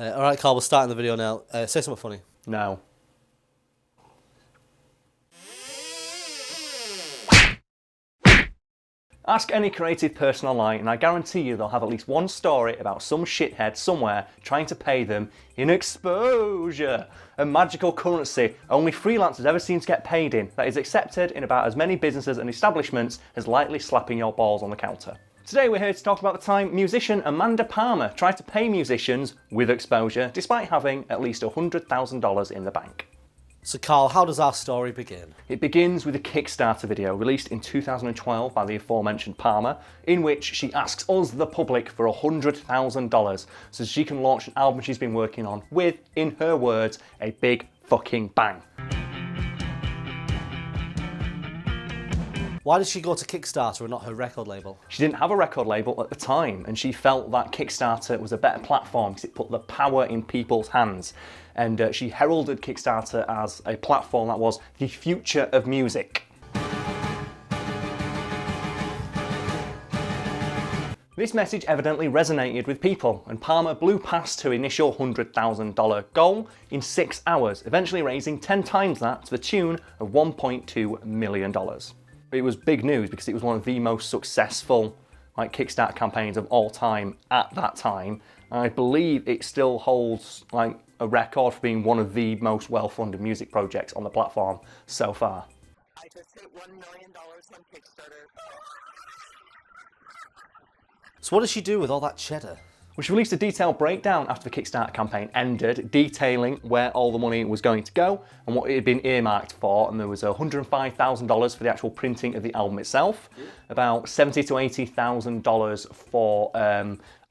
Alright, Karl, we're starting the video now. Say something funny. No. Ask any creative person online and I guarantee you they'll have at least one story about some shithead somewhere trying to pay them in exposure, a magical currency only freelancers ever seem to get paid in, that is accepted in about as many businesses and establishments as lightly slapping your balls on the counter. Today we're here to talk about the time musician Amanda Palmer tried to pay musicians with exposure despite having at least $100,000 in the bank. So Karl, how does our story begin? It begins with a Kickstarter video released in 2012 by the aforementioned Palmer, in which she asks us, the public, for $100,000 so she can launch an album she's been working on with, in her words, a big fucking bang. Why did she go to Kickstarter and not her record label? She didn't have a record label at the time, and she felt that Kickstarter was a better platform because it put the power in people's hands. And she heralded Kickstarter as a platform that was the future of music. This message evidently resonated with people, and Palmer blew past her initial $100,000 goal in 6 hours, eventually raising 10 times that to the tune of $1.2 million. It was big news because it was one of the most successful Kickstarter campaigns of all time at that time. And I believe it still holds a record for being one of the most well-funded music projects on the platform so far. I just hit $1 million on Kickstarter. So what did she do with all that cheddar? Well, she released a detailed breakdown after the Kickstarter campaign ended, detailing where all the money was going to go and what it had been earmarked for. And there was $105,000 for the actual printing of the album itself, about $70,000 to $80,000 for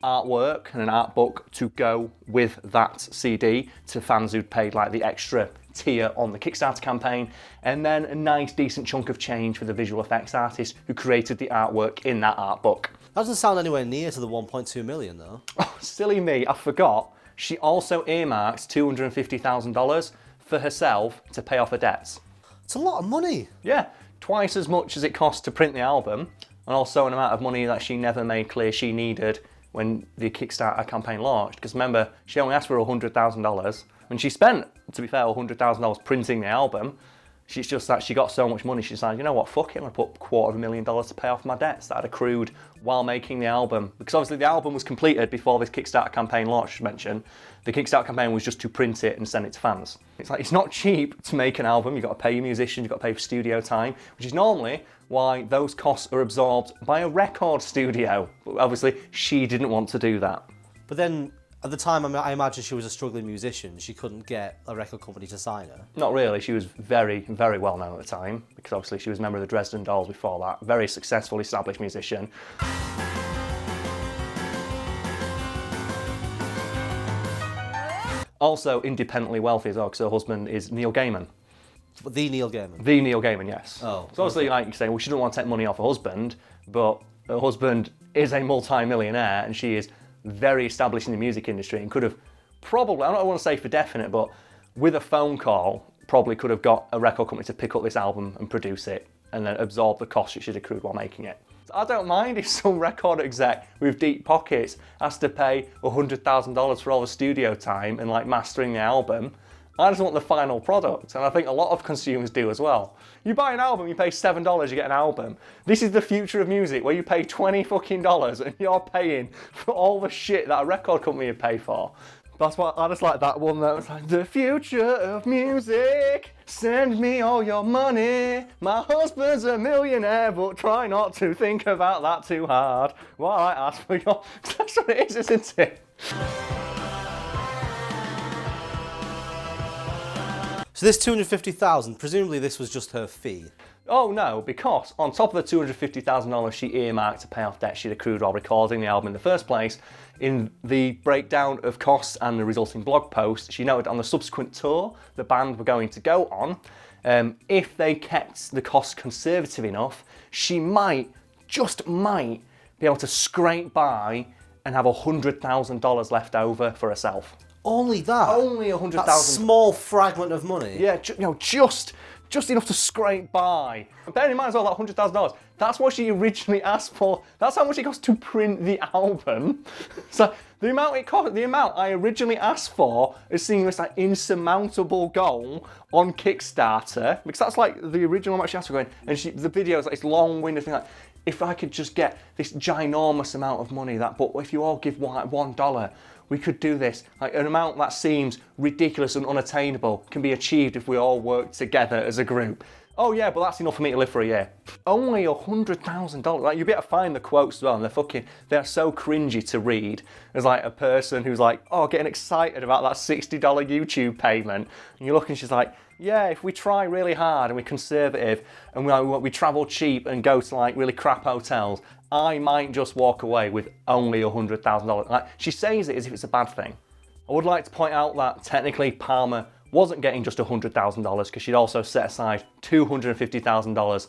artwork and an art book to go with that CD to fans who'd paid the extra tier on the Kickstarter campaign, and then a nice decent chunk of change for the visual effects artist who created the artwork in that art book. That doesn't sound anywhere near to the 1.2 million though. Oh, silly me, I forgot. She also earmarked $250,000 for herself to pay off her debts. It's a lot of money. Yeah, twice as much as it cost to print the album, and also an amount of money that she never made clear she needed when the Kickstarter campaign launched. Because remember, she only asked for $100,000, and she spent, to be fair, $100,000 printing the album. It's just that she got so much money, she decided, you know what, fuck it, I'm gonna put $250,000 to pay off my debts that had accrued while making the album. Because obviously the album was completed before this Kickstarter campaign launched, as mentioned. The Kickstarter campaign was just to print it and send it to fans. It's not cheap to make an album. You've got to pay your musicians, you've got to pay for studio time, which is normally why those costs are absorbed by a record studio. But obviously, she didn't want to do that. But then, at the time, I imagine she was a struggling musician. She couldn't get a record company to sign her. Not really. She was very, very well known at the time, because obviously she was a member of the Dresden Dolls before that. Very successful, established musician. Also independently wealthy as well, because her husband is Neil Gaiman. The Neil Gaiman? The Neil Gaiman, yes. Oh. So obviously, like you say, well, she doesn't want to take money off her husband, but her husband is a multi-millionaire, and she is very established in the music industry and could have probably, I don't want to say for definite, but with a phone call, probably could have got a record company to pick up this album and produce it and then absorb the costs that she'd accrued while making it. I don't mind if some record exec with deep pockets has to pay $100,000 for all the studio time and mastering the album. I just want the final product, and I think a lot of consumers do as well. You buy an album, you pay $7, you get an album. This is the future of music, where you pay $20 and you're paying for all the shit that a record company would pay for. That's why I just like that one that was like, the future of music, send me all your money. My husband's a millionaire, but try not to think about that too hard. While I ask for your... That's what it is, isn't it? So this $250,000, presumably this was just her fee. Oh no, because on top of the $250,000 she earmarked to pay off debt she'd accrued while recording the album in the first place, in the breakdown of costs and the resulting blog post, she noted on the subsequent tour the band were going to go on, if they kept the costs conservative enough, she might, just might, be able to scrape by and have $100,000 left over for herself. Only that? Only That 100,000. small fragment of money? Yeah, just enough to scrape by. And bearing in mind as well, that $100,000, that's what she originally asked for. That's how much it cost to print the album. So the amount it cost, the amount I originally asked for is seeing this like insurmountable goal on Kickstarter, because that's like the original amount she asked for going, and the video is like this long-winded thing like, if I could just get this ginormous amount of money, but if you all give $1, we could do this. Like an amount that seems ridiculous and unattainable can be achieved if we all work together as a group. Oh yeah, but that's enough for me to live for a year. Only $100,000. Like you'll be able to find the quotes as well, and they're so cringy to read. There's like a person who's like, oh, getting excited about that $60 YouTube payment, and you look and she's like, yeah, if we try really hard and we're conservative and we travel cheap and go to like really crap hotels, I might just walk away with only $100,000. Like she says it as if it's a bad thing. I would like to point out that technically Palmer wasn't getting just $100,000 because she'd also set aside $250,000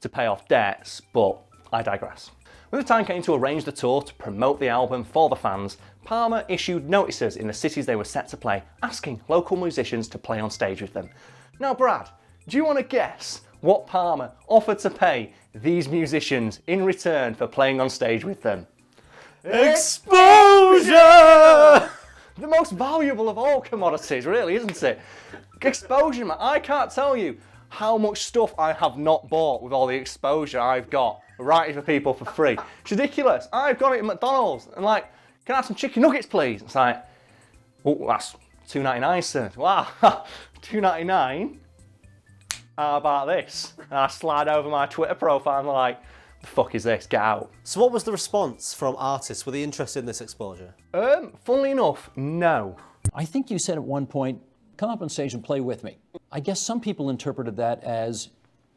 to pay off debts, but I digress. When the time came to arrange the tour to promote the album for the fans, Palmer issued notices in the cities they were set to play, asking local musicians to play on stage with them. Now, Brad, do you want to guess what Palmer offered to pay these musicians in return for playing on stage with them? Exposure! The most valuable of all commodities, really, isn't it? Exposure, man. I can't tell you how much stuff I have not bought with all the exposure I've got writing for people for free. It's ridiculous. I've got it at McDonald's and like, can I have some chicken nuggets, please? It's like, oh, that's $2.99, sir. Wow, $2.99? How about this? And I slide over my Twitter profile and I'm like, the fuck is this? Get out. So what was the response from artists? Were they interested in this exposure? Funnily enough, no. I think you said at one point, come up on stage and play with me. I guess some people interpreted that as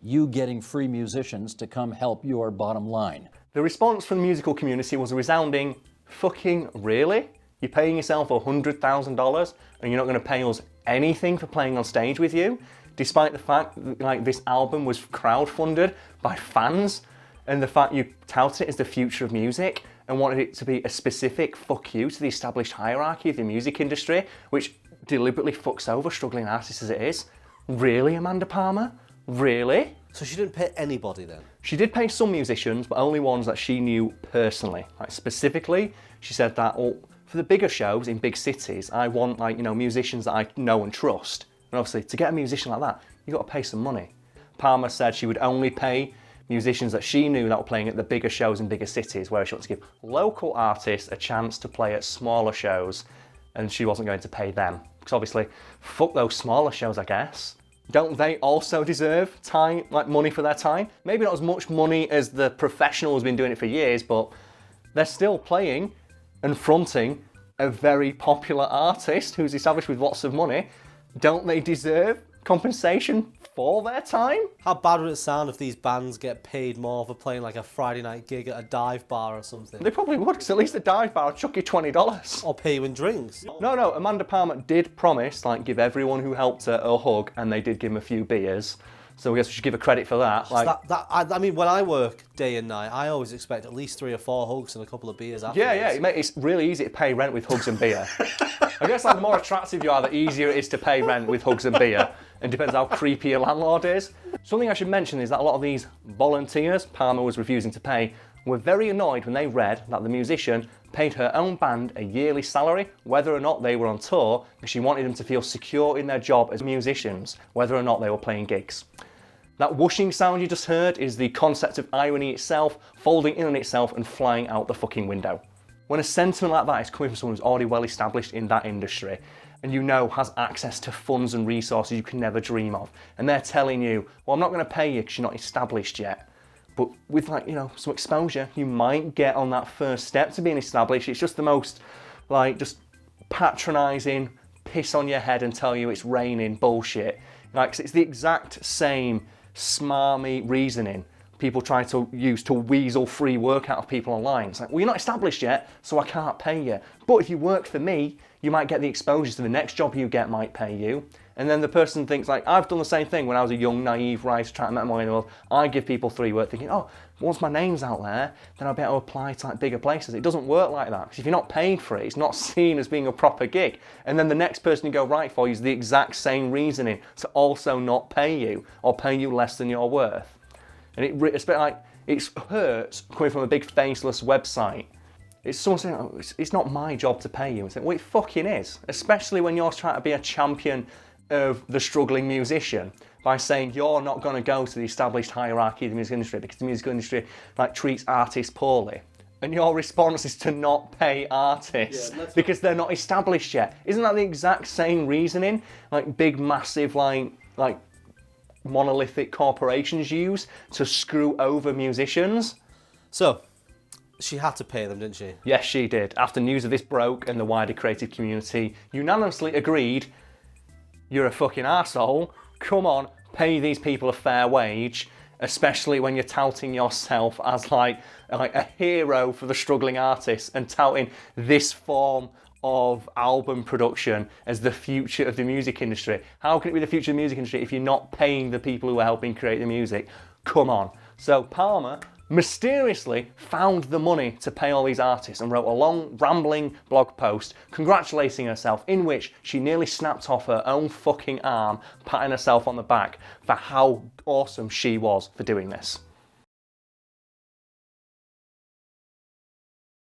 you getting free musicians to come help your bottom line. The response from the musical community was a resounding, fucking really? You're paying yourself $100,000 and you're not going to pay us anything for playing on stage with you? Despite the fact that like, this album was crowdfunded by fans and the fact you touted it as the future of music and wanted it to be a specific fuck you to the established hierarchy of the music industry, which deliberately fucks over struggling artists as it is. Really, Amanda Palmer? Really? So she didn't pay anybody then? She did pay some musicians, but only ones that she knew personally. Like specifically, she said that, well, for the bigger shows in big cities, I want like, you know, musicians that I know and trust. And obviously, to get a musician like that, you got to pay some money. Palmer said she would only pay musicians that she knew that were playing at the bigger shows in bigger cities, whereas she wanted to give local artists a chance to play at smaller shows, and she wasn't going to pay them. Because obviously, fuck those smaller shows, I guess. Don't they also deserve time, like money for their time? Maybe not as much money as the professional who's been doing it for years, but they're still playing and fronting a very popular artist who's established with lots of money. Don't they deserve compensation for their time? How bad would it sound if these bands get paid more for playing like a Friday night gig at a dive bar or something? They probably would, because at least the dive bar would chuck you $20. Or pay you in drinks? No, Amanda Palmer did promise, like, give everyone who helped her a hug, and they did give him a few beers. So I guess we should give her credit for that. Like, I mean, when I work day and night, I always expect at least 3 or 4 hugs and a couple of beers afterwards. yeah, mate, it's really easy to pay rent with hugs and beer. I guess like the more attractive you are, the easier it is to pay rent with hugs and beer. And depends how creepy your landlord is. Something I should mention is that a lot of these volunteers Palmer was refusing to pay were very annoyed when they read that the musician paid her own band a yearly salary, whether or not they were on tour, because she wanted them to feel secure in their job as musicians, whether or not they were playing gigs. That whooshing sound you just heard is the concept of irony itself, folding in on itself and flying out the fucking window. When a sentiment like that is coming from someone who's already well established in that industry, and you know has access to funds and resources you can never dream of, and they're telling you, well, I'm not going to pay you because you're not established yet, but with like, you know, some exposure, you might get on that first step to being established. It's just the most, like, just patronising, piss on your head and tell you it's raining bullshit. Like, it's the exact same smarmy reasoning people try to use to weasel free work out of people online. It's like, well, you're not established yet, so I can't pay you. But if you work for me, you might get the exposure to the next job you get might pay you. And then the person thinks like, I've done the same thing when I was a young, naive writer trying to make money in the world. I give people free work thinking, oh, once my name's out there, then I'll be able to apply to like bigger places. It doesn't work like that. Because if you're not paid for it, it's not seen as being a proper gig. And then the next person you go write for uses the exact same reasoning to also not pay you or pay you less than you're worth. And it hurts coming from a big faceless website. It's someone saying, oh, it's not my job to pay you. It's like, well, it fucking is. Especially when you're trying to be a champion of the struggling musician by saying you're not going to go to the established hierarchy of the music industry because the music industry like treats artists poorly. And your response is to not pay artists because they're not established yet. Isn't that the exact same reasoning like big, massive, like monolithic corporations use to screw over musicians? So, she had to pay them, didn't she? Yes, she did. After news of this broke and the wider creative community unanimously agreed, you're a fucking arsehole, come on, pay these people a fair wage, especially when you're touting yourself as like a hero for the struggling artists and touting this form of album production as the future of the music industry. How can it be the future of the music industry if you're not paying the people who are helping create the music? Come on. So Palmer mysteriously found the money to pay all these artists and wrote a long, rambling blog post congratulating herself in which she nearly snapped off her own fucking arm, patting herself on the back for how awesome she was for doing this.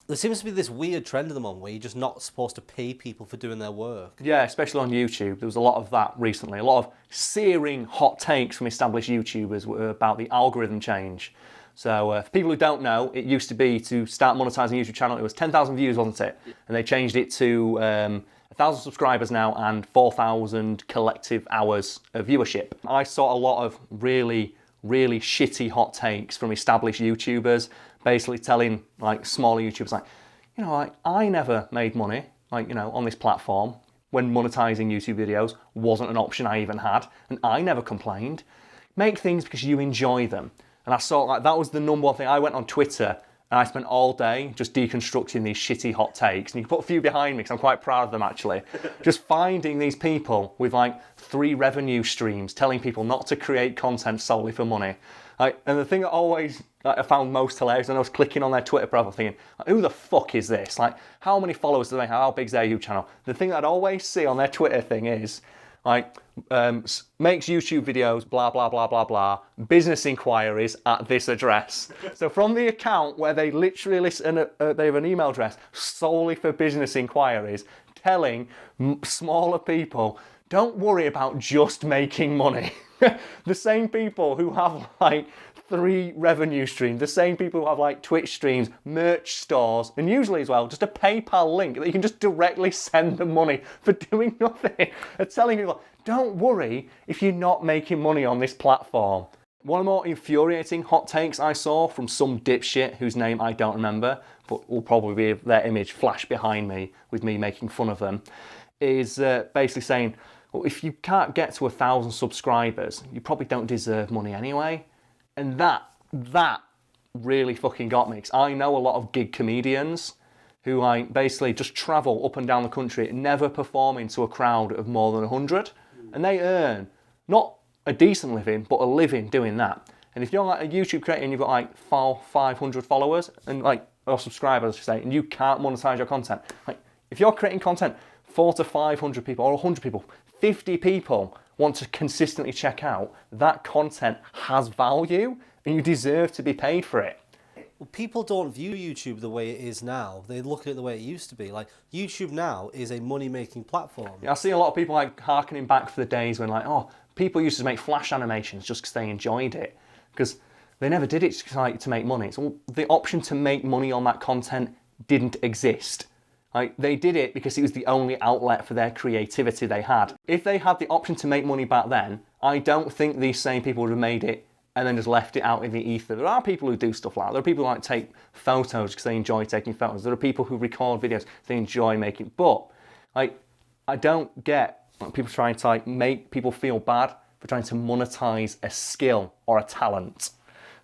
There seems to be this weird trend at the moment where you're just not supposed to pay people for doing their work. Yeah, especially on YouTube. There was a lot of that recently. A lot of searing hot takes from established YouTubers about the algorithm change. So for people who don't know, it used to be to start monetizing a YouTube channel, it was 10,000 views, wasn't it? And they changed it to 1,000 subscribers now and 4,000 collective hours of viewership. I saw a lot of really shitty hot takes from established YouTubers, basically telling like smaller YouTubers like, you know, like I never made money, like, you know, on this platform when monetizing YouTube videos wasn't an option I even had, and I never complained. Make things because you enjoy them. And I saw like that was the number one thing. I went on Twitter and I spent all day just deconstructing these shitty hot takes. And you can put a few behind me because I'm quite proud of them actually. Just finding these people with like 3 revenue streams telling people not to create content solely for money. And the thing that always I found most hilarious, and I was clicking on their Twitter profile thinking, who the fuck is this? Like, how many followers do they have? How big's their YouTube channel? The thing that I'd always see on their Twitter thing is, like, makes YouTube videos, blah, blah, blah, blah, blah, business inquiries at this address. So from the account where they literally listen, they have an email address solely for business inquiries, telling smaller people, don't worry about just making money. The same people who have like 3 revenue streams, the same people who have like Twitch streams, merch stores, and usually as well, just a PayPal link that you can just directly send them money for doing nothing. They're telling people, don't worry if you're not making money on this platform. One of the more infuriating hot takes I saw from some dipshit whose name I don't remember, but will probably be their image flash behind me with me making fun of them, is basically saying, well, if you can't get to 1,000 subscribers, you probably don't deserve money anyway. And that really fucking got me. Because I know a lot of gig comedians who like basically just travel up and down the country, never performing to a crowd of more than 100. And they earn not a decent living, but a living doing that. And if you're like a YouTube creator and you've got like 500 followers and like, or subscribers, I should say, and you can't monetize your content, like if you're creating content 400 to 500 people or 100 people, 50 people want to consistently check out, that content has value and you deserve to be paid for it. Well, people don't view YouTube the way it is now. They look at it the way it used to be. Like, YouTube now is a money-making platform. I see a lot of people like harkening back for the days when like, oh, people used to make Flash animations just because they enjoyed it. Because they never did it to make money. So the option to make money on that content didn't exist. Like, they did it because it was the only outlet for their creativity they had. If they had the option to make money back then, I don't think these same people would have made it and then just left it out in the ether. There are people who do stuff like that. There are people who like take photos because they enjoy taking photos. There are people who record videos they enjoy making. But like, I don't get like, people trying to like, make people feel bad for trying to monetize a skill or a talent.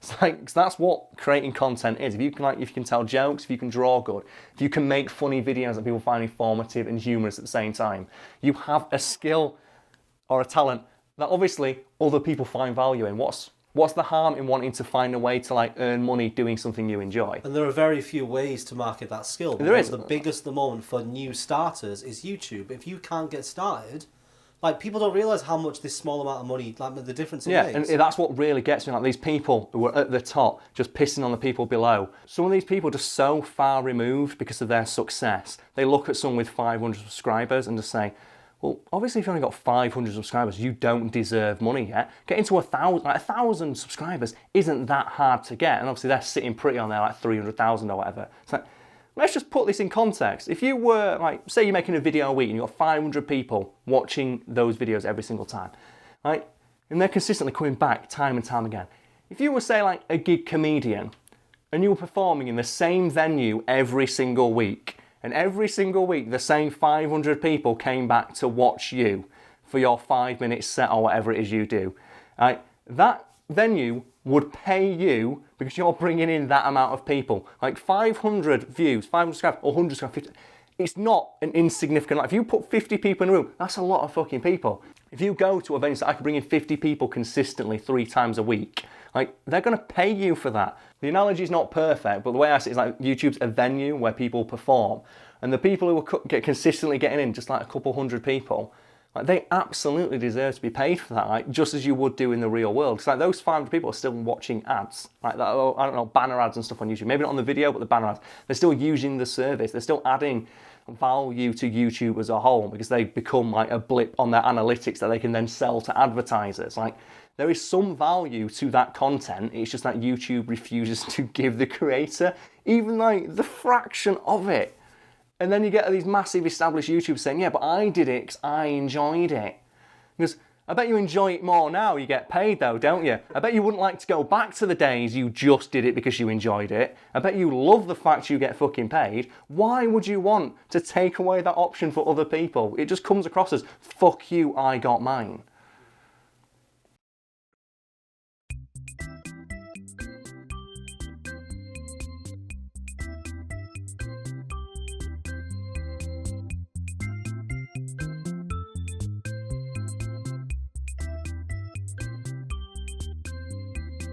It's like, 'cause that's what creating content is. If you can tell jokes, if you can draw good, if you can make funny videos that people find informative and humorous at the same time, you have a skill or a talent that obviously other people find value in. What's the harm in wanting to find a way to like earn money doing something you enjoy? And there are very few ways to market that skill. There is. The biggest at the moment for new starters is YouTube. If you can't get started, like, people don't realise how much this small amount of money, like, the difference it makes. And that's what really gets me. Like, these people who are at the top just pissing on the people below. Some of these people are just so far removed because of their success. They look at someone with 500 subscribers and just say, well, obviously if you've only got 500 subscribers, you don't deserve money yet. Getting to 1,000, like 1,000 subscribers isn't that hard to get. And obviously they're sitting pretty on there, like 300,000 or whatever. It's like, let's just put this in context. If you were, like, say you're making a video a week and you've got 500 people watching those videos every single time, right? And they're consistently coming back time and time again. If you were, say, like a gig comedian and you were performing in the same venue every single week, and every single week the same 500 people came back to watch you for your 5-minute set or whatever it is you do, right? That venue would pay you because you're bringing in that amount of people. Like 500 views, 500 subscribers, or 100 subscribers, it's not an insignificant, like if you put 50 people in a room, that's a lot of fucking people. If you go to events that I could bring in 50 people consistently 3 times a week, like, they're gonna pay you for that. The analogy is not perfect, but the way I see it is like YouTube's a venue where people perform, and the people who are consistently getting in, just like a couple hundred people, like, they absolutely deserve to be paid for that, like, just as you would do in the real world. Because like, those 500 people are still watching ads, like that, I don't know, banner ads and stuff on YouTube. Maybe not on the video, but the banner ads. They're still using the service. They're still adding value to YouTube as a whole because they become like a blip on their analytics that they can then sell to advertisers. Like, there is some value to that content. It's just that YouTube refuses to give the creator even like the fraction of it. And then you get these massive established YouTubers saying, yeah, but I did it because I enjoyed it. Because I bet you enjoy it more now you get paid though, don't you? I bet you wouldn't like to go back to the days you just did it because you enjoyed it. I bet you love the fact you get fucking paid. Why would you want to take away that option for other people? It just comes across as, fuck you, I got mine.